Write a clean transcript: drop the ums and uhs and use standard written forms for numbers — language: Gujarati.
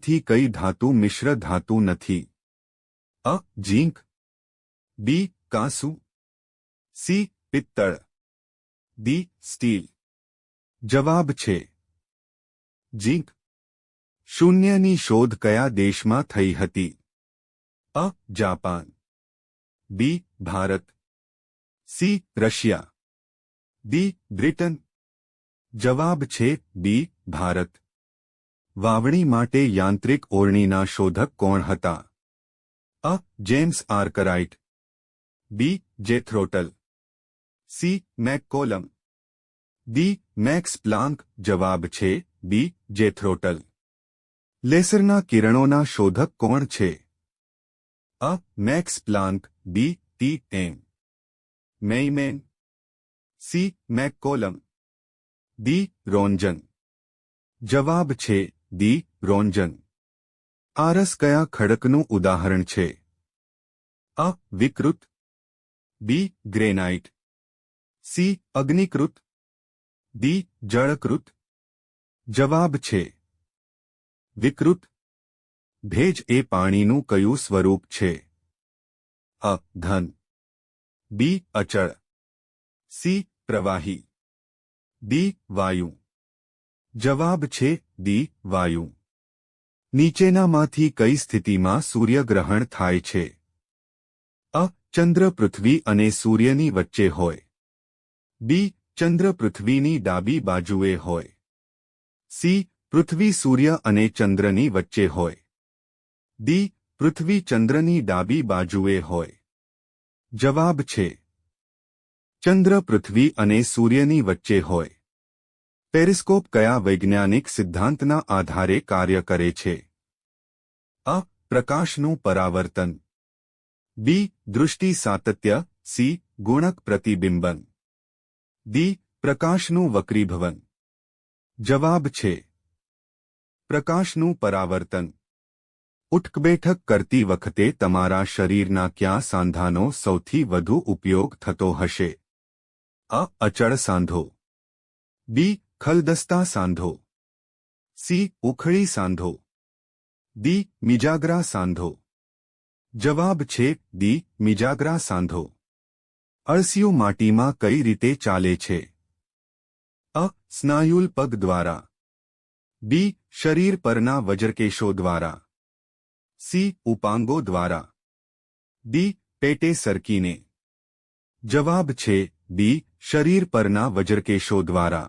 થી કઈ ધાતુ મિશ્ર ધાતુ નથી? અ. Zinc, B. કાંસુ, સી. પિત્તળ, ડી. સ્ટીલ. જવાબ છે ઝીંક. શૂન્યની શોધ કયા દેશમાં થઈ હતી? અ. Japan, B. Bharat, C. Russia, D. Britain. જવાબ છે બી. ભારત. વાવણી માટે યાંત્રિક ઓરણીના શોધક કોણ હતા? અ. James Arkwright, B. Jethro Tull, C. McCollum, D. Max Planck. જવાબ છે બી. જેથ્રોટલ. લેસરના કિરણોના શોધક કોણ છે? અ. Max Planck, B. T. M. Maiman, C. McCollum, D. Roentgen. જવાબ છે ડી. રોન્જન. આરસ કયા ખડકનું ઉદાહરણ છે? અ. વિકૃત, બી. Granite, C. અગ્નિકૃત, ડી. જળકૃત. જવાબ છે વિકૃત. ભેજ એ પાણીનું કયું સ્વરૂપ છે? અ. ઘન, બી. અચળ, સી. પ્રવાહી, ડી. વાયુ. જવાબ છે ડી. વાયુ. નીચેનામાંથી કઈ સ્થિતિમાં સૂર્યગ્રહણ થાય છે? અ. ચંદ્ર પૃથ્વી અને સૂર્યની વચ્ચે હોય, બી. ચંદ્ર પૃથ્વીની ડાબી બાજુએ હોય, સી. પૃથ્વી સૂર્ય અને ચંદ્રની વચ્ચે હોય, ડી. પૃથ્વી ચંદ્રની ડાબી બાજુએ હોય. જવાબ છે ચંદ્ર પૃથ્વી અને સૂર્યની વચ્ચે હોય. પેરિસ્કોપ કયા વૈજ્ઞાનિક સિદ્ધાંતના આધારે કાર્ય કરે છે? અ. પ્રકાશનું પરાવર્તન, બી. દૃષ્ટિ સાતત્ય, સી. ગુણક પ્રતિબિંબન, ડી. પ્રકાશનું વક્રીભવન. જવાબ છે પ્રકાશનું પરાવર્તન. ઉઠકબેઠક કરતી વખતે તમારા શરીરના કયા સાંધાનો સૌથી વધુ ઉપયોગ થતો હશે? અ. અચળ સાંધો, બી. ખલદસ્તા સાંધો, સી. ઉખળી સાંધો, ડી. મિજાગ્રા સાંધો. જવાબ છે ડી. મિજાગ્રા સાંધો. અળસિયું માટીમાં કઈ રીતે ચાલે છે? અ. સ્નાયુલ પગ દ્વારા, બી. શરીર પરના વજ્રકેશો દ્વારા, સી. ઉપાંગો દ્વારા, ડી. પેટે સરકીને. જવાબ છે બી. શરીર પરના વજ્રકેશો દ્વારા.